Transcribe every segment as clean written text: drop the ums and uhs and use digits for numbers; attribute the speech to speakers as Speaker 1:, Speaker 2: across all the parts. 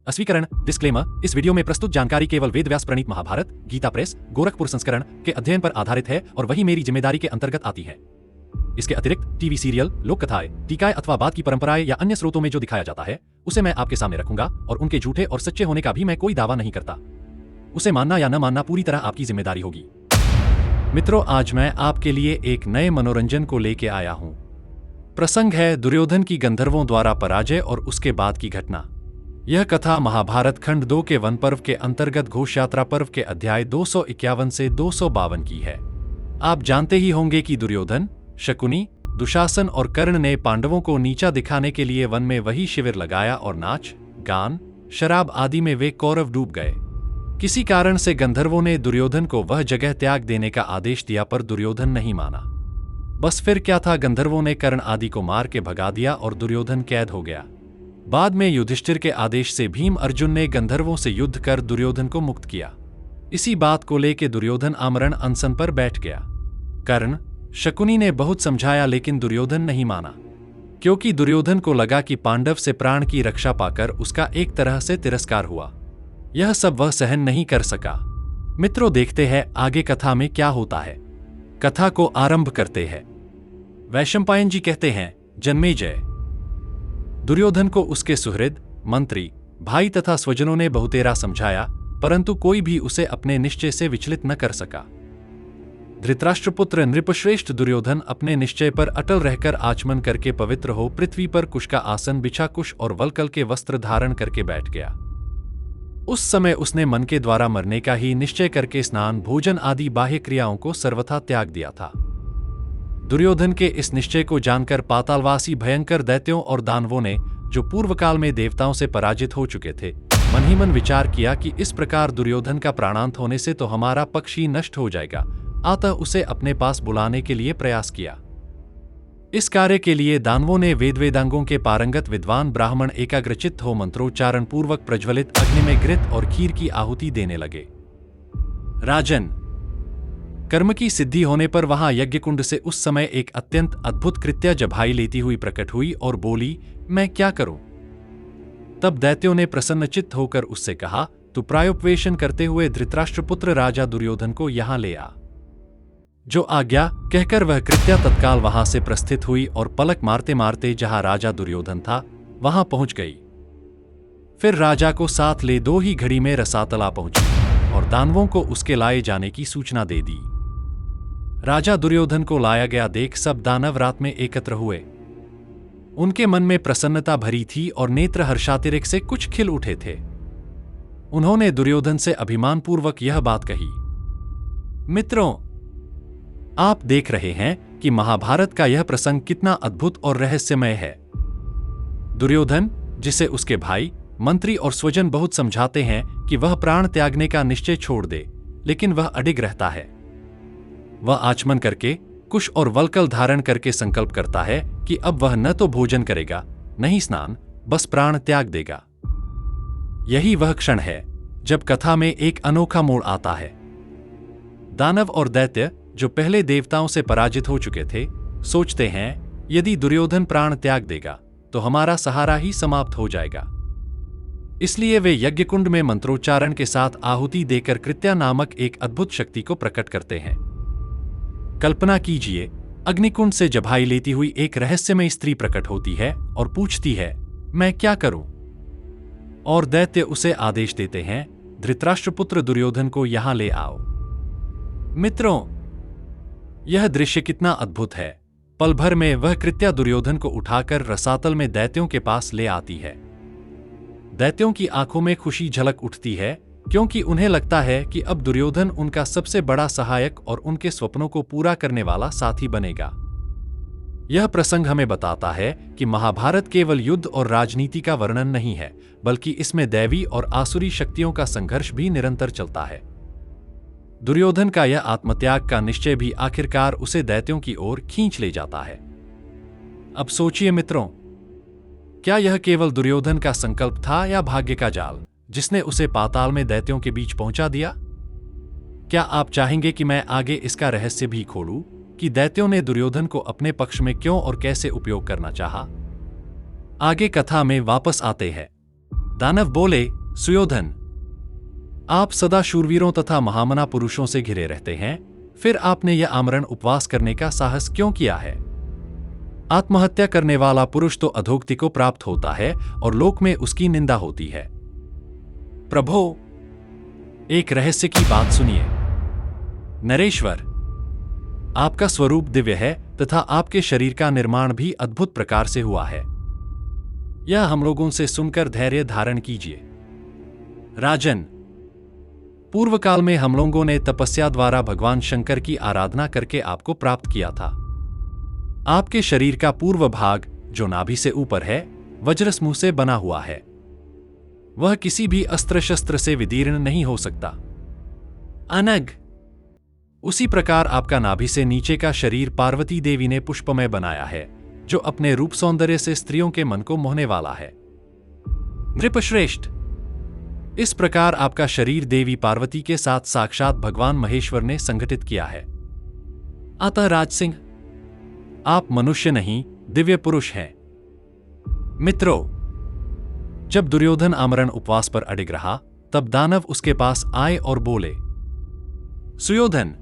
Speaker 1: अस्वीकरण disclaimer. इस video में प्रस्तुत जानकारी केवल वेद व्यास प्रणीत महाभारत गीता प्रेस गोरखपुर संस्करण के अध्ययन पर आधारित है और वही मेरी जिम्मेदारी के अंतर्गत आती है। इसके अतिरिक्त टीवी सीरियल, लोक कथाएं, टीकाएं अथवा बात की परंपराएं या अन्य स्रोतों में जो दिखाया जाता है उसे मैं आपके सामने रखूंगा और उनके झूठे और सच्चे होने का भी मैं कोई दावा नहीं करता। उसे मानना या न मानना पूरी तरह आपकी जिम्मेदारी होगी। मित्रों, आज मैं आपके लिए एक नए मनोरंजन को लेके आया हूं। प्रसंग है दुर्योधन की गंधर्वों द्वारा पराजय और उसके बाद की घटना। यह कथा महाभारत खंड 2 के वन पर्व के अंतर्गत घोष यात्रा पर्व के अध्याय 251 से 252 की है। आप जानते ही होंगे कि दुर्योधन, शकुनी, दुशासन और कर्ण ने पांडवों को नीचा दिखाने के लिए वन में वही शिविर लगाया और नाच, गान, शराब आदि में वे कौरव डूब गए। किसी कारण से गंधर्वों ने दुर्योधन को वह जगह त्याग देने का आदेश दिया पर दुर्योधन नहीं माना। बस फिर क्या था, गंधर्वों ने कर्ण आदि को मार के भगा दिया और दुर्योधन कैद हो गया। बाद में युधिष्ठिर के आदेश से भीम अर्जुन ने गंधर्वों से युद्ध कर दुर्योधन को मुक्त किया। इसी बात को लेकर दुर्योधन आमरण अनशन पर बैठ गया। कर्ण, शकुनी ने बहुत समझाया लेकिन दुर्योधन नहीं माना, क्योंकि दुर्योधन को लगा कि पांडव से प्राण की रक्षा पाकर उसका एक तरह से तिरस्कार हुआ। यह सब वह सहन नहीं कर सका। मित्रों, देखते हैं आगे कथा में क्या होता है। कथा को आरंभ करते हैं। वैशंपायन जी कहते हैं, जन्मेजय, दुर्योधन को उसके सुहृद, मंत्री, भाई तथा स्वजनों ने बहुतेरा समझाया, परंतु कोई भी उसे अपने निश्चय से विचलित न कर सका। धृतराष्ट्रपुत्र नृपश्रेष्ठ दुर्योधन अपने निश्चय पर अटल रहकर आचमन करके पवित्र हो पृथ्वी पर कुश का आसन बिछा कुश और वल्कल के वस्त्र धारण करके बैठ गया। उस समय उसने मन के द्वारा मरने का ही निश्चय करके स्नान, भोजन आदि बाह्य क्रियाओं को सर्वथा त्याग दिया था। दुर्योधन के इस निश्चय को जानकर पातालवासी भयंकर दैत्यों और दानवों ने, जो पूर्व काल में देवताओं से पराजित हो चुके थे, मन ही मन विचार किया कि इस प्रकार दुर्योधन का प्राणांत होने से तो हमारा पक्ष ही नष्ट हो जाएगा। अतः उसे अपने पास बुलाने के लिए प्रयास किया। इस कार्य के लिए दानवों ने वेदांगों के पारंगत विद्वान ब्राह्मण एकाग्रचित्त हो मंत्रोच्चारण पूर्वक प्रज्वलित अग्नि में घृत और खीर की आहुति देने लगे। राजन, कर्म की सिद्धि होने पर वहां यज्ञकुंड से उस समय एक अत्यंत अद्भुत कृत्या जभाई लेती हुई प्रकट हुई और बोली, मैं क्या करूं? तब दैत्यों ने प्रसन्नचित्त होकर उससे कहा, तू प्रायोपवेशन करते हुए धृतराष्ट्रपुत्र राजा दुर्योधन को यहां ले आ। जो आज्ञा कहकर वह कृत्या तत्काल वहां से प्रस्थित हुई और पलक मारते मारते जहां राजा दुर्योधन था वहां पहुंच गई। फिर राजा को साथ ले 2 ही घड़ी में रसातला पहुंची और दानवों को उसके लाए जाने की सूचना दे दी। राजा दुर्योधन को लाया गया देख सब दानव रात में एकत्र हुए। उनके मन में प्रसन्नता भरी थी और नेत्र हर्षातिरेक से कुछ खिल उठे थे। उन्होंने दुर्योधन से अभिमानपूर्वक यह बात कही, मित्रों, आप देख रहे हैं कि महाभारत का यह प्रसंग कितना अद्भुत और रहस्यमय है। दुर्योधन, जिसे उसके भाई, मंत्री और स्वजन बहुत समझाते हैं कि वह प्राण त्यागने का निश्चय छोड़ दे, लेकिन वह अडिग रहता है। वह आचमन करके कुश और वल्कल धारण करके संकल्प करता है कि अब वह न तो भोजन करेगा, न ही स्नान, बस प्राण त्याग देगा। यही वह क्षण है जब कथा में एक अनोखा मोड़ आता है। दानव और दैत्य, जो पहले देवताओं से पराजित हो चुके थे, सोचते हैं यदि दुर्योधन प्राण त्याग देगा तो हमारा सहारा ही समाप्त हो जाएगा। इसलिए वे यज्ञकुंड में मंत्रोच्चारण के साथ आहुति देकर कृत्या नामक एक अद्भुत शक्ति को प्रकट करते हैं। कल्पना कीजिए, अग्निकुंड से जभाई लेती हुई एक रहस्यमय स्त्री प्रकट होती है और पूछती है, मैं क्या करूं? और दैत्य उसे आदेश देते हैं, धृतराष्ट्रपुत्र दुर्योधन को यहां ले आओ। मित्रों, यह दृश्य कितना अद्भुत है। पल भर में वह कृत्या दुर्योधन को उठाकर रसातल में दैत्यों के पास ले आती है। दैत्यों की आंखों में खुशी झलक उठती है, क्योंकि उन्हें लगता है कि अब दुर्योधन उनका सबसे बड़ा सहायक और उनके स्वप्नों को पूरा करने वाला साथी बनेगा। यह प्रसंग हमें बताता है कि महाभारत केवल युद्ध और राजनीति का वर्णन नहीं है, बल्कि इसमें दैवी और आसुरी शक्तियों का संघर्ष भी निरंतर चलता है। दुर्योधन का यह आत्मत्याग का निश्चय भी आखिरकार उसे दैत्यों की ओर खींच ले जाता है। अब सोचिए मित्रों, क्या यह केवल दुर्योधन का संकल्प था या भाग्य का जाल जिसने उसे पाताल में दैत्यों के बीच पहुंचा दिया? क्या आप चाहेंगे कि मैं आगे इसका रहस्य भी खोलूं कि दैत्यों ने दुर्योधन को अपने पक्ष में क्यों और कैसे उपयोग करना चाहा? आगे कथा में वापस आते हैं। दानव बोले, सुयोधन, आप सदा शूरवीरों तथा महामना पुरुषों से घिरे रहते हैं, फिर आपने यह आमरण उपवास करने का साहस क्यों किया है? आत्महत्या करने वाला पुरुष तो अधोगति को प्राप्त होता है और लोक में उसकी निंदा होती है। प्रभो, एक रहस्य की बात सुनिए। नरेश्वर, आपका स्वरूप दिव्य है तथा आपके शरीर का निर्माण भी अद्भुत प्रकार से हुआ है। यह हम लोगों से सुनकर धैर्य धारण कीजिए। राजन, पूर्व काल में हम लोगों ने तपस्या द्वारा भगवान शंकर की आराधना करके आपको प्राप्त किया था। आपके शरीर का पूर्व भाग, जो नाभि से ऊपर है, वज्रसमूह से बना हुआ है। वह किसी भी अस्त्र शस्त्र से विदीर्ण नहीं हो सकता। अनग, उसी प्रकार आपका नाभि से नीचे का शरीर पार्वती देवी ने पुष्पमय बनाया है, जो अपने रूप सौंदर्य से स्त्रियों के मन को मोहने वाला है। नृपश्रेष्ठ, इस प्रकार आपका शरीर देवी पार्वती के साथ साक्षात भगवान महेश्वर ने संगठित किया है। अतः राजसिंह, आप मनुष्य नहीं, दिव्य पुरुष हैं। मित्रों, जब दुर्योधन आमरण उपवास पर अडिग रहा, तब दानव उसके पास आए और बोले, सुयोधन,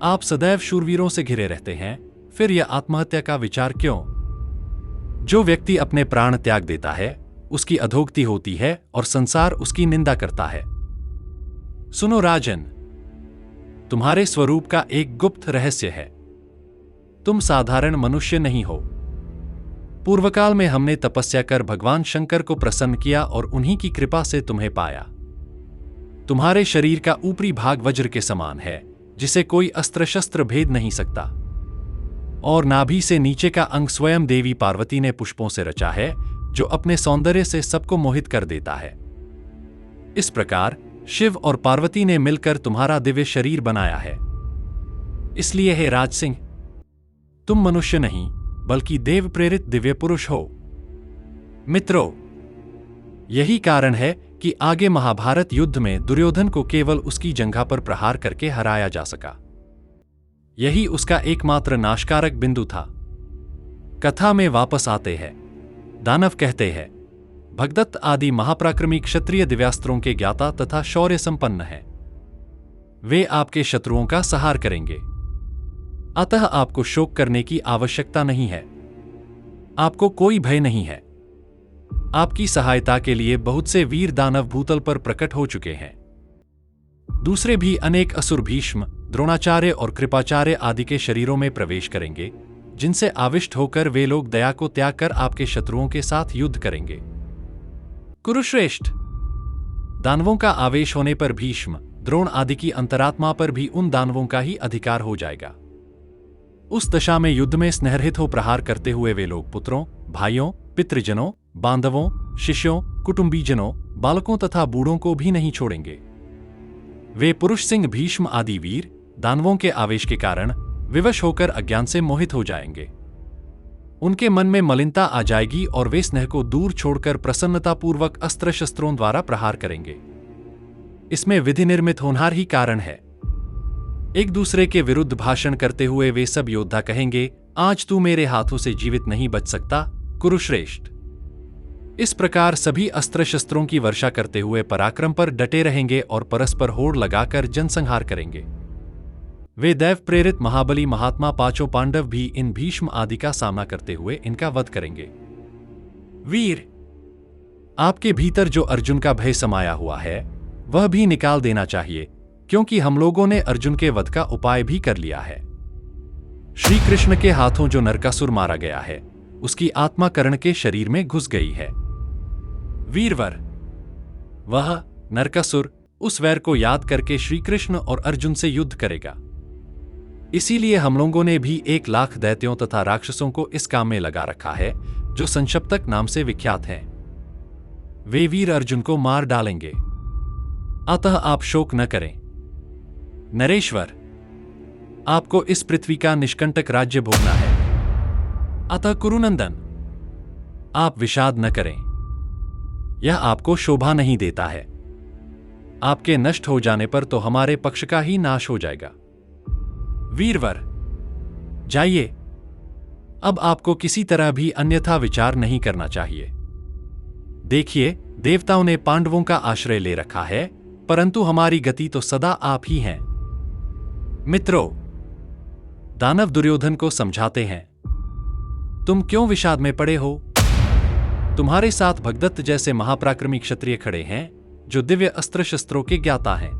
Speaker 1: आप सदैव शूरवीरों से घिरे रहते हैं, फिर यह आत्महत्या का विचार क्यों? जो व्यक्ति अपने प्राण त्याग देता है, उसकी अधोगति होती है और संसार उसकी निंदा करता है। सुनो राजन, तुम्हारे स्वरूप का एक गुप्त रहस्य है। तुम साधारण मनुष्य नहीं हो। पूर्वकाल में हमने तपस्या कर भगवान शंकर को प्रसन्न किया और उन्हीं की कृपा से तुम्हें पाया। तुम्हारे शरीर का ऊपरी भाग वज्र के समान है, जिसे कोई अस्त्र शस्त्र भेद नहीं सकता, और नाभि से नीचे का अंग स्वयं देवी पार्वती ने पुष्पों से रचा है, जो अपने सौंदर्य से सबको मोहित कर देता है। इस प्रकार शिव और पार्वती ने मिलकर तुम्हारा दिव्य शरीर बनाया है। इसलिए हे राजसिंह, तुम मनुष्य नहीं, बल्कि देव प्रेरित दिव्य पुरुष हो। मित्रों, यही कारण है कि आगे महाभारत युद्ध में दुर्योधन को केवल उसकी जंघा पर प्रहार करके हराया जा सका। यही उसका एकमात्र नाशकारक बिंदु था। कथा में वापस आते हैं। दानव कहते हैं, भगदत्त आदि महापराक्रमी क्षत्रिय दिव्यास्त्रों के ज्ञाता तथा शौर्य संपन्न हैं। वे आपके शत्रुओं का संहार करेंगे। अतः आपको शोक करने की आवश्यकता नहीं है। आपको कोई भय नहीं है। आपकी सहायता के लिए बहुत से वीर दानव भूतल पर प्रकट हो चुके हैं। दूसरे भी अनेक असुर भीष्म, द्रोणाचार्य और कृपाचार्य आदि के शरीरों में प्रवेश करेंगे, जिनसे आविष्ट होकर वे लोग दया को त्याग कर आपके शत्रुओं के साथ युद्ध करेंगे। कुरुश्रेष्ठ, दानवों का आवेश होने पर भीष्म, द्रोण आदि की अंतरात्मा पर भी उन दानवों का ही अधिकार हो जाएगा। उस दशा में युद्ध में स्नेहरहित हो प्रहार करते हुए वे लोग पुत्रों, भाइयों, पितृजनों, बांधवों, शिष्यों, कुटुंबीजनों, बालकों तथा बूढ़ों को भी नहीं छोड़ेंगे। वे पुरुष सिंह भीष्म आदि वीर दानवों के आवेश के कारण विवश होकर अज्ञान से मोहित हो जाएंगे। उनके मन में मलिनता आ जाएगी और वे स्नेह को दूर छोड़कर प्रसन्नतापूर्वक अस्त्र शस्त्रों द्वारा प्रहार करेंगे। इसमें विधि निर्मित होनहार ही कारण है। एक दूसरे के विरुद्ध भाषण करते हुए वे सब योद्धा कहेंगे, आज तू मेरे हाथों से जीवित नहीं बच सकता, कुरुश्रेष्ठ। इस प्रकार सभी अस्त्र शस्त्रों की वर्षा करते हुए पराक्रम पर डटे रहेंगे और परस्पर होड़ लगाकर जनसंहार करेंगे। वे दैव प्रेरित महाबली महात्मा पांचों पांडव भी इन भीष्म आदि का सामना करते हुए इनका वध करेंगे। वीर, आपके भीतर जो अर्जुन का भय समाया हुआ है, वह भी निकाल देना चाहिए, क्योंकि हम लोगों ने अर्जुन के वध का उपाय भी कर लिया है। श्री कृष्ण के हाथों जो नरकासुर मारा गया है, उसकी आत्मा कर्ण के शरीर में घुस गई है। वीरवर, वह नरकासुर उस वैर को याद करके श्री कृष्ण और अर्जुन से युद्ध करेगा। इसीलिए हम लोगों ने भी 1,00,000 दैत्यों तथा राक्षसों को इस काम में लगा रखा है, जो संशप्तक नाम से विख्यात हैं। वे वीर अर्जुन को मार डालेंगे। अतः आप शोक न करें। नरेश्वर, आपको इस पृथ्वी का निष्कंटक राज्य भोगना है। अतः कुरुनंदन, आप विषाद न करें। यह आपको शोभा नहीं देता है। आपके नष्ट हो जाने पर तो हमारे पक्ष का ही नाश हो जाएगा। वीरवर, जाइए। अब आपको किसी तरह भी अन्यथा विचार नहीं करना चाहिए। देखिए, देवताओं ने पांडवों का आश्रय ले रखा है, परंतु हमारी गति तो सदा आप ही हैं। मित्रों, दानव दुर्योधन को समझाते हैं, तुम क्यों विषाद में पड़े हो? तुम्हारे साथ भगदत्त जैसे महापराक्रमी क्षत्रिय खड़े हैं, जो दिव्य अस्त्र शस्त्रों के ज्ञाता हैं।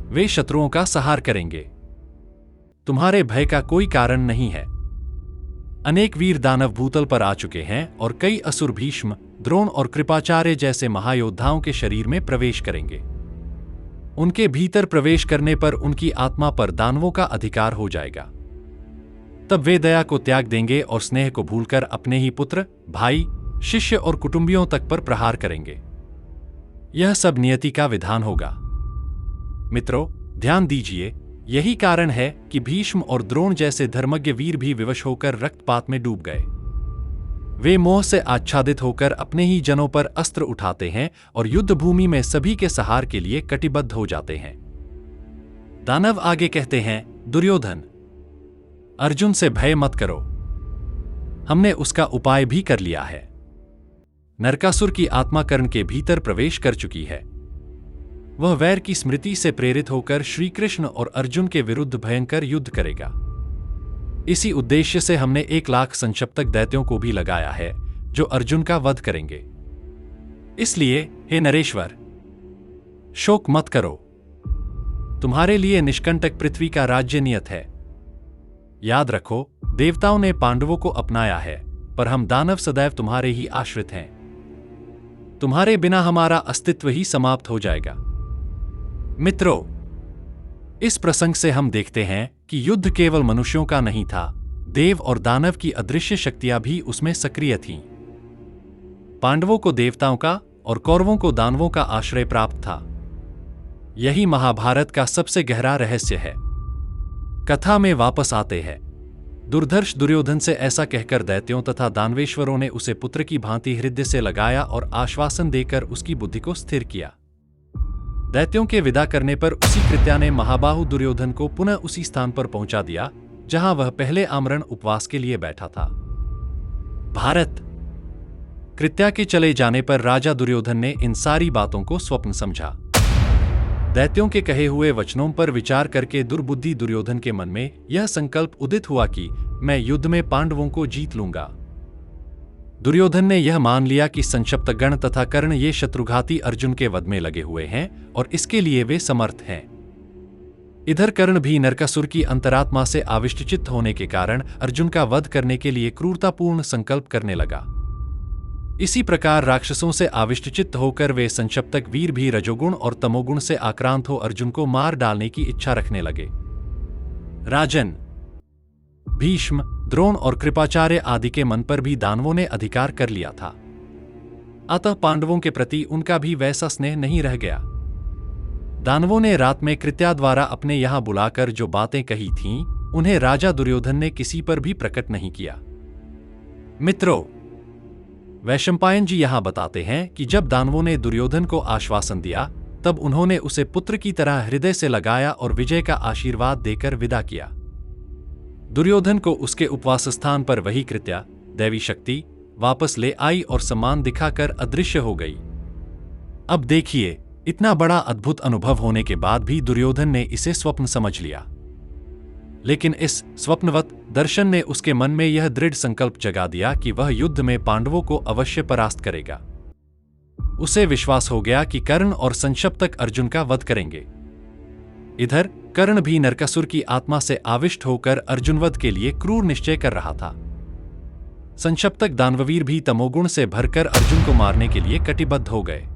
Speaker 1: वे शत्रुओं का संहार करेंगे। तुम्हारे भय का कोई कारण नहीं है। अनेक वीर दानव भूतल पर आ चुके हैं और कई असुर भीष्म, द्रोण और कृपाचार्य जैसे महायोद्धाओं के शरीर में प्रवेश करेंगे। उनके भीतर प्रवेश करने पर उनकी आत्मा पर दानवों का अधिकार हो जाएगा। तब वे दया को त्याग देंगे और स्नेह को भूलकर अपने ही पुत्र, भाई, शिष्य और कुटुंबियों तक पर प्रहार करेंगे। यह सब नियति का विधान होगा। मित्रों, ध्यान दीजिए, यही कारण है कि भीष्म और द्रोण जैसे धर्मज्ञ वीर भी विवश होकर रक्तपात में डूब गए। वे मोह से आच्छादित होकर अपने ही जनों पर अस्त्र उठाते हैं और युद्ध भूमि में सभी के सहार के लिए कटिबद्ध हो जाते हैं। दानव आगे कहते हैं, दुर्योधन, अर्जुन से भय मत करो, हमने उसका उपाय भी कर लिया है। नरकासुर की आत्मा कर्ण के भीतर प्रवेश कर चुकी है। वह वैर की स्मृति से प्रेरित होकर श्री कृष्ण और अर्जुन के विरुद्ध भयंकर युद्ध करेगा। इसी उद्देश्य से हमने 1,00,000 संक्षिप्तक दैत्यों को भी लगाया है, जो अर्जुन का वध करेंगे। इसलिए हे नरेश्वर, शोक मत करो। तुम्हारे लिए निष्कंटक पृथ्वी का राज्य नियत है। याद रखो, देवताओं ने पांडवों को अपनाया है, पर हम दानव सदैव तुम्हारे ही आश्रित हैं। तुम्हारे बिना हमारा अस्तित्व ही समाप्त हो जाएगा। मित्रों, इस प्रसंग से हम देखते हैं कि युद्ध केवल मनुष्यों का नहीं था, देव और दानव की अदृश्य शक्तियां भी उसमें सक्रिय थीं। पांडवों को देवताओं का और कौरवों को दानवों का आश्रय प्राप्त था। यही महाभारत का सबसे गहरा रहस्य है। कथा में वापस आते हैं। दुर्धर्ष दुर्योधन से ऐसा कहकर दैत्यों तथा दानवेश्वरों ने उसे पुत्र की भांति हृदय से लगाया और आश्वासन देकर उसकी बुद्धि को स्थिर किया। दैत्यों के विदा करने पर उसी कृत्या ने महाबाहु दुर्योधन को पुनः उसी स्थान पर पहुंचा दिया जहां वह पहले आमरण उपवास के लिए बैठा था। भारत। कृत्या के चले जाने पर राजा दुर्योधन ने इन सारी बातों को स्वप्न समझा। दैत्यों के कहे हुए वचनों पर विचार करके दुर्बुद्धि दुर्योधन के मन में यह संकल्प उदित हुआ कि मैं युद्ध में पांडवों को जीत लूंगा। दुर्योधन ने यह मान लिया कि संक्षिप्तगण तथा कर्ण ये शत्रुघाती अर्जुन के वध में लगे हुए हैं और इसके लिए वे समर्थ हैं। इधर कर्ण भी नरकासुर की अंतरात्मा से आविष्टचित्त होने के कारण अर्जुन का वध करने के लिए क्रूरतापूर्ण संकल्प करने लगा। इसी प्रकार राक्षसों से आविष्टचित्त होकर वे संक्षिप्तक वीर भी रजोगुण और तमोगुण से आक्रांत हो अर्जुन को मार डालने की इच्छा रखने लगे। राजन, भीष्म, द्रोण और कृपाचार्य आदि के मन पर भी दानवों ने अधिकार कर लिया था। अतः पांडवों के प्रति उनका भी वैसा स्नेह नहीं रह गया। दानवों ने रात में कृत्या द्वारा अपने यहां बुलाकर जो बातें कही थीं, उन्हें राजा दुर्योधन ने किसी पर भी प्रकट नहीं किया। मित्रों, वैशंपायन जी यहां बताते हैं कि जब दानवों ने दुर्योधन को आश्वासन दिया, तब उन्होंने उसे पुत्र की तरह हृदय से लगाया और विजय का आशीर्वाद देकर विदा किया। दुर्योधन को उसके उपवास स्थान पर वही कृत्या, दैवी शक्ति, वापस ले आई और सम्मान दिखाकर अदृश्य हो गई। अब देखिए, इतना बड़ा अद्भुत अनुभव होने के बाद भी दुर्योधन ने इसे स्वप्न समझ लिया। लेकिन इस स्वप्नवत दर्शन ने उसके मन में यह दृढ़ संकल्प जगा दिया कि वह युद्ध में पांडवों को अवश्य परास्त करेगा। उसे विश्वास हो गया कि कर्ण और संक्षिप्तक अर्जुन का वध करेंगे। इधर कर्ण भी नरकासुर की आत्मा से आविष्ट होकर अर्जुनवध के लिए क्रूर निश्चय कर रहा था। संक्षिप्तक दानववीर भी तमोगुण से भरकर अर्जुन को मारने के लिए कटिबद्ध हो गए।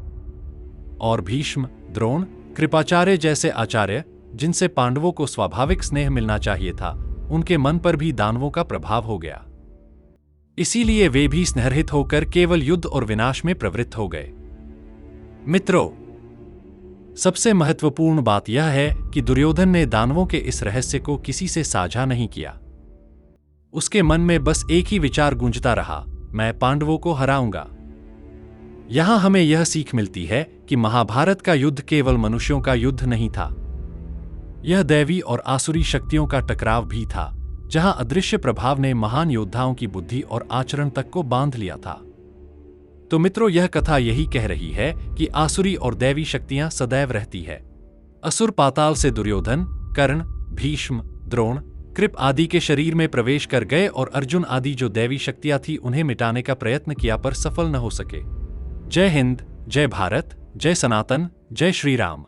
Speaker 1: और भीष्म, द्रोण, कृपाचार्य जैसे आचार्य, जिनसे पांडवों को स्वाभाविक स्नेह मिलना चाहिए था, उनके मन पर भी दानवों का प्रभाव हो गया। इसीलिए वे भी स्नेहरहित होकर केवल युद्ध और विनाश में प्रवृत्त हो गए। मित्रों, सबसे महत्वपूर्ण बात यह है कि दुर्योधन ने दानवों के इस रहस्य को किसी से साझा नहीं किया। उसके मन में बस एक ही विचार गूंजता रहा, मैं पांडवों को हराऊंगा। यहां हमें यह सीख मिलती है कि महाभारत का युद्ध केवल मनुष्यों का युद्ध नहीं था। यह दैवी और आसुरी शक्तियों का टकराव भी था, जहां अदृश्य प्रभाव ने महान योद्धाओं की बुद्धि और आचरण तक को बांध लिया था। तो मित्रों, यह कथा यही कह रही है कि आसुरी और दैवी शक्तियां सदैव रहती है। असुर पाताल से दुर्योधन, कर्ण, भीष्म, द्रोण, कृप आदि के शरीर में प्रवेश कर गए और अर्जुन आदि जो दैवी शक्तियां थी उन्हें मिटाने का प्रयत्न किया पर सफल न हो सके। जय हिंद, जय भारत, जय सनातन, जय श्री राम।